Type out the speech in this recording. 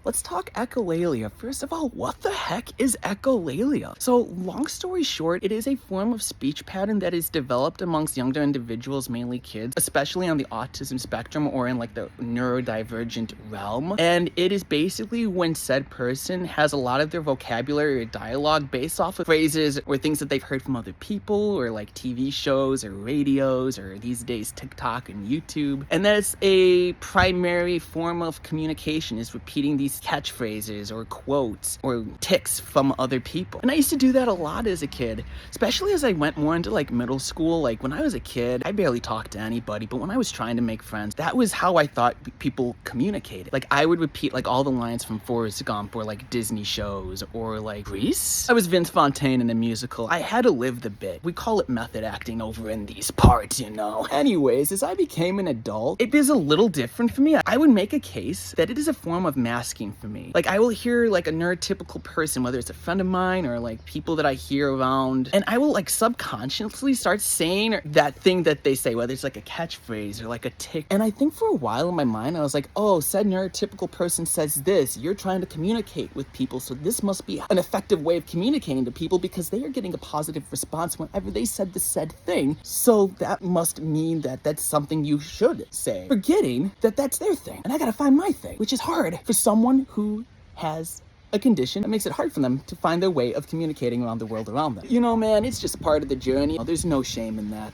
Let's talk echolalia. First of all, what the heck is echolalia? So, long story short, it is a form of speech pattern that is developed amongst younger individuals, mainly kids, especially on the autism spectrum or in like the neurodivergent realm. And it is basically when said person has a lot of their vocabulary or dialogue based off of phrases or things that they've heard from other people or like TV shows or radios or these days TikTok and YouTube. And that's a primary form of communication, is repeating these catchphrases or quotes or tics from other people. And I used to do that a lot as a kid, especially as I went more into like middle school. Like when I was a kid, I barely talked to anybody, but when I was trying to make friends, that was how I thought people communicated. Like I would repeat like all the lines from Forrest Gump or like Disney shows or like Grease. I was Vince Fontaine in a musical. I had to live the bit. We call it method acting over in these parts, you know. Anyways, as I became an adult, it is a little different for me. I would make a case that it is a form of masking for me. Like I will hear like a neurotypical person, whether it's a friend of mine or like people that I hear around, and I will like subconsciously start saying that thing that they say, whether it's like a catchphrase or like a tick. And I think for a while in my mind, I was like, oh, said neurotypical person says this. You're trying to communicate with people, so this must be an effective way of communicating to people because they are getting a positive response whenever they said the said thing. So that must mean that that's something you should say, forgetting that that's their thing. And I gotta find my thing, which is hard for someone who has a condition that makes it hard for them to find their way of communicating around the world around them. You know, man, it's just part of the journey. There's no shame in that.